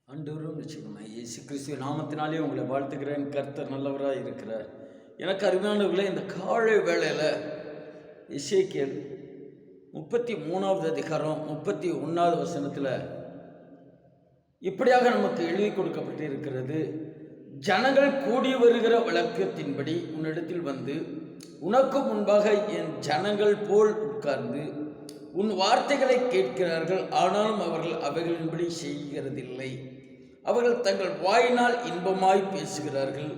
ஆண்டவரும் நிச்சயமாக இயேசு கிறிஸ்துவ நாமத்தினாலே உங்களை வாழ்த்துக்கிறேன். கர்த்தர் நல்லவராக இருக்கிறார். எனக்கு அருமையானவர்களே, இந்த காலை வேளையில் எசேக்கியேல் 33வது அதிகாரம் 31வது வசனத்தில் இப்படியாக நமக்கு எழுதி கொடுக்கப்பட்டிருக்கிறது. ஜனங்கள் கூடி வருகிற வழக்கத்தின்படி உன்னிடத்தில் வந்து உனக்கு முன்பாக என் ஜனங்கள் போல் உட்கார்ந்து உன் வார்த்தைகளை கேட்கிறார்கள், ஆனாலும் அவர்கள் அவைகளின்படி செய்கிறதில்லை. அவர்கள் தங்கள் வாயினால் இன்பமாய் பேசுகிறார்கள்,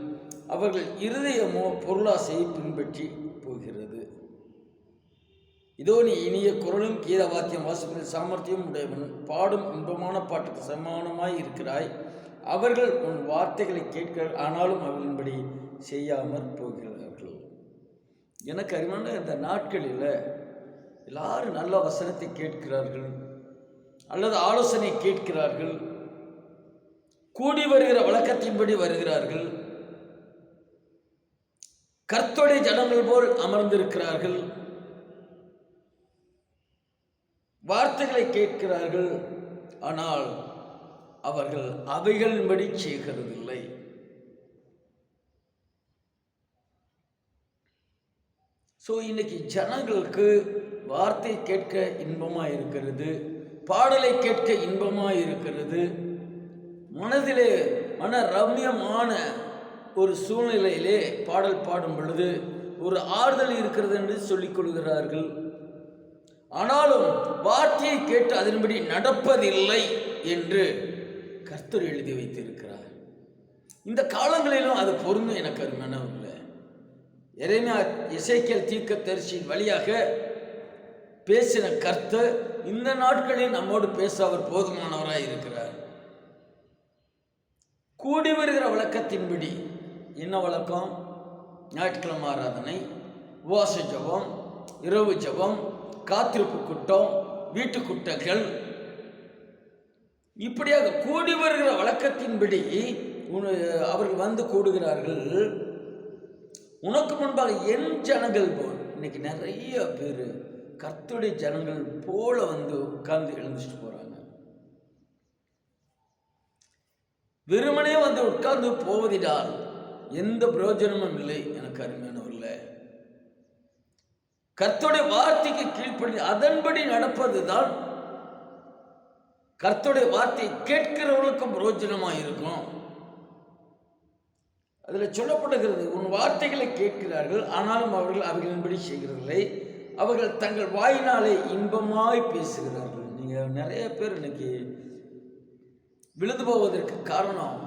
அவர்கள் இருதயமோ பொருளாசையை பின்பற்றி போகிறது. இதோ நீ இனிய குரலும் கீத வாத்தியம் வாசிப்பதில் சாமர்த்தியம் உடையவன், பாடும் இன்பமான பாட்டுக்கு சமானமாய் இருக்கிறாய். அவர்கள் உன் வார்த்தைகளை கேட்கிறார்கள், ஆனாலும் அவர்களின்படி செய்யாமற் போகிறார்கள். எனக்கு அறிவான இந்த நாட்களில் எல்லாரும் நல்ல வசனத்தை கேட்கிறார்கள் அல்லது ஆலோசனை கேட்கிறார்கள், கூடி வருகிற வழக்கத்தின்படி வருகிறார்கள், கர்த்தருடைய ஜனங்கள் போல் அமர்ந்திருக்கிறார்கள், வார்த்தைகளை கேட்கிறார்கள், ஆனால் அவர்கள் அவைகளின்படி செய்கிறதில்லை. இன்னைக்கு ஜனங்களுக்கு வார்த்தை கேட்க இன்பமாக இருக்கிறது, பாடலை கேட்க இன்பமாக இருக்கிறது, மனதிலே மன ரம்யமான ஒரு சூழ்நிலையிலே பாடல் பாடும் பொழுது ஒரு ஆறுதல் இருக்கிறது என்று சொல்லிக் கொள்கிறார்கள். ஆனாலும் வார்த்தையை கேட்டு அதன்படி நடப்பதில்லை என்று கர்த்தர் எழுதி வைத்திருக்கிறார். இந்த காலங்களிலும் அது பொருந்தும். எனக்கு அது மனவில்லை. எசேக்கியேல் தீர்க்கதரிசியின் வழியாக பேசின கர்த்தர் இந்த நாட்களில் நம்மோடு பேச அவர் போதுமானவராய் இருக்கிறார். கூடி வருகிற வழக்கத்தின்படி என்ன வழக்கம்? ஞாயிற்றுக்கிழமை ஆராதனை, உபவாச ஜபம், இரவு ஜபம், காத்திருப்பு கூட்டம், வீட்டு கூட்டங்கள், இப்படியாக கூடி வருகிற வழக்கத்தின்படி அவர்கள் வந்து கூடுகிறார்கள். உனக்கு முன்பாக என் ஜனங்கள் போல். இன்னைக்கு நிறைய பேர் கர்த்தருடைய ஜனங்கள் போல வந்து உட்கார்ந்து எழுந்துட்டு போறாங்க. வெறுமனே வந்து உட்கார்ந்து போவதினால் எந்த பிரயோஜனமும் இல்லை. எனக்கு அருமையானவர்களே, கர்த்தருடைய வார்த்தைக்கு கீழ்ப்படி அதன்படி நடப்பதுதான் கர்த்தருடைய வார்த்தையை கேட்கிறவர்களுக்கும் பிரயோஜனமாக இருக்கும். அதில் சொல்லப்படுகிறது, உன் வார்த்தைகளை கேட்கிறார்கள், ஆனாலும் அவர்கள் அவைகளின்படி செய்கிறதில்லை. அவர்கள் தங்கள் வாயினாலே இன்பமாய் பேசுகிறார்கள். நீங்கள் நிறைய பேர் இன்னைக்கு விழுந்து போவதற்கு காரணம்,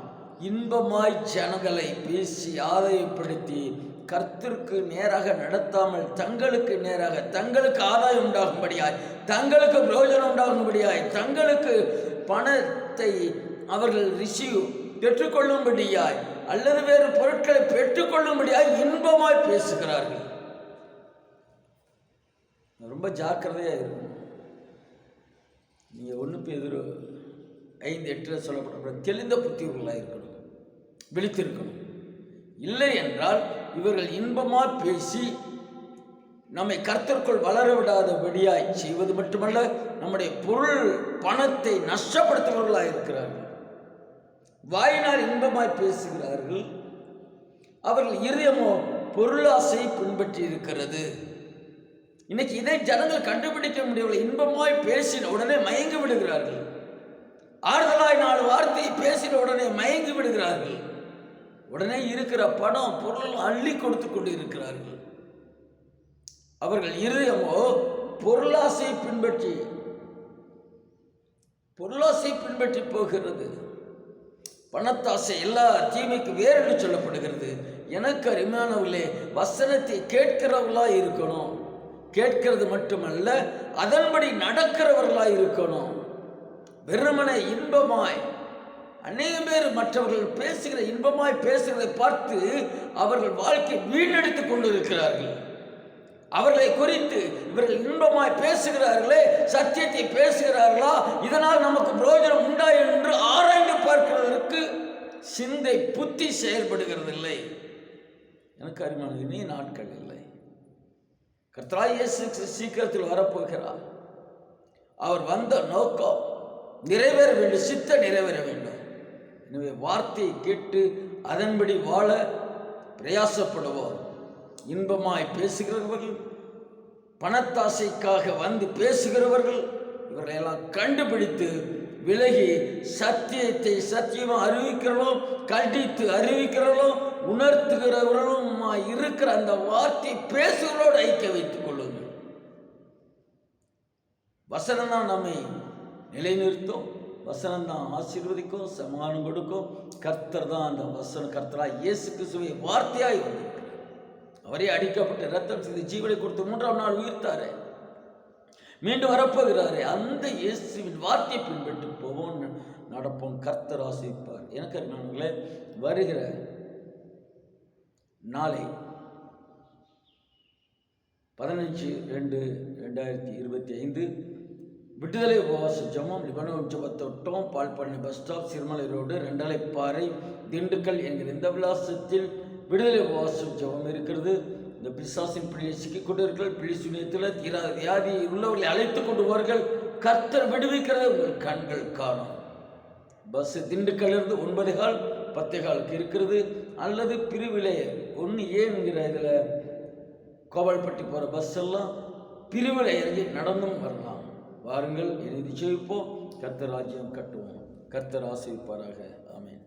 இன்பமாய் ஜனங்களை பேசி ஆதாயப்படுத்தி கர்த்தருக்கு நேராக நடத்தாமல் தங்களுக்கு நேராக தங்களுக்கு ஆதாயம் உண்டாகும்படியாய், தங்களுக்கு பிரயோஜனம் உண்டாகும்படியாய், தங்களுக்கு பணத்தை அவர்கள் பெற்றுக்கொள்ளும்படியாய் அல்லது வேறு பொருட்களை பெற்றுக்கொள்ளும்படியாய் இன்பமாய் பேசுகிறார்கள். ரொம்ப ஜாக்கிரதையாக இருக்கும். நீங்கள் 1 பேதுரு 5:8 சொல்லப்பட்ட தெளிந்த புத்தியுள்ளவர்களாக இருக்கணும், விழித்திருக்கணும். இல்லை என்றால் இவர்கள் இன்பமாக பேசி நம்மை கர்த்தருக்குள் வளர விடாதபடியாய் செய்வது மட்டுமல்ல, நம்முடைய பொருள் பணத்தை நஷ்டப்படுத்துபவர்களாக இருக்கிறார்கள். வாயினால் இன்பமாய் பேசுகிறார்கள், அவர்கள் இதயமோ பொருளாசை பின்பற்றி இருக்கிறது. இன்னைக்கு இதை ஜனங்கள் கண்டுபிடிக்க முடியவில்லை. இன்பமாய் பேசின உடனே மயங்கி விடுகிறார்கள். ஆறுதலாய் 4 வார்த்தை பேசின உடனே மயங்கி விடுகிறார்கள். உடனே இருக்கிற பணம் பொருள் அள்ளி கொடுத்து கொண்டு இருக்கிறார்கள். அவர்கள் இதயமோ பொருளாசை பின்பற்றி போகிறது. பணத்தாசை எல்லா தீமைக்கு வேறு சொல்லப்படுகிறது. எனக்கு அருமையானவர்களே, வசனத்தை கேட்கிறவர்களா இருக்கணும். கேட்கிறது மட்டுமல்ல, அதன்படி நடக்கிறவர்களாய் இருக்கணும். வெறுமனை இன்பமாய் அநேக பேர் மற்றவர்கள் பேசுகிற இன்பமாய் பேசுகிறதை பார்த்து அவர்கள் வாழ்க்கை வீணடித்துக் கொண்டிருக்கிறார்கள். அவர்களை குறித்து இவர்கள் இன்பமாய் பேசுகிறார்களே, சத்தியத்தை பேசுகிறார்களா, இதனால் நமக்கு பிரயோஜனம் உண்டா என்று ஆராய்ந்து பார்க்கிறதற்கு சிந்தை புத்தி செயல்படுகிறதில்லை. எனக்கு அருமையான இனி நாட்கள் இல்லை. கர்த்தராகிய இயேசு சீக்கிரத்தில் வரப்போகிறார். அவர் வந்த நோக்கம் நிறைவேற வேண்டும், சித்த நிறைவேற வேண்டும். எனவே வார்த்தையை கேட்டு அதன்படி வாழ பிரயாசப்படுவோம். இன்பமாய் பேசுகிறவர்கள், பணத்தாசைக்காக வந்து பேசுகிறவர்கள், இவர்களெல்லாம் கண்டுபிடித்து விலகி சத்தியத்தை சத்தியமாக அறிவிக்கிறவர்களும், கண்டித்து அறிவிக்கிறவர்களும், உணர்த்துகிறவர்களும் இருக்கிற அந்த வார்த்தை பேசுகிறோடு ஐக்கிய வைத்துக் கொள்ளுங்கள். வசனம் தான் நம்மை நிலைநிறுத்தும், வசனம் தான் ஆசீர்வதிக்கும், சமாதானம் கொடுக்கும். கர்த்தர் தான் அந்த வசனம், கர்த்தராய் இயேசு கிறிஸ்துவை வார்த்தையாய் வந்திருக்கிறார். அவரே அடிக்கப்பட்ட ரத்தம் செய்து ஜீவனை கொடுத்து 3ஆம் நாள் உயிர்த்தாரே, மீண்டும் வரப்போகிறாரே. அந்த இயேசுவின் வார்த்தையை பின்பற்றி போவோம், நடப்போம். கர்த்தர் ஆசீர்வதிப்பார். எனக்கு அருமையானவர்களே, வருகிற நாளை 15/2/2025 விடுதலை உபவாச ஜெபம், லிபனோன் ஜெபத்தோட்டம், பால்பண்ணை bus stop, Sirumalai road, Rendalaipparai, Dindigul என்கிற இந்த விலாசத்தில் விடுதலை உபவாச ஜெபம் இருக்கிறது. இந்த பிசாசின் பிள்ளையை சிக்கிக் கொண்டிருக்கள், பிள்ளை சுனியத்தில் தீராத வியாதி உள்ளவர்களை அழைத்துக் கொண்டு வார்கள். கர்த்தர் விடுவிக்கிறது உங்கள் கண்கள் காணும். பஸ் திண்டுக்கல்லிருந்து 9:15 10:15 இருக்கிறது. அல்லது பிரிவிலே 1A இதில் கோபால்பட்டி போகிற பஸ் எல்லாம் பிரிவில் இறங்கி நடந்தும் வரலாம். வாருங்கள், இணைந்து ஜெபிப்போம், கர்த்தர் ராஜ்யம் கட்டுவோம். கர்த்தர் ஆசீர்வதிப்பாராக. ஆமென்.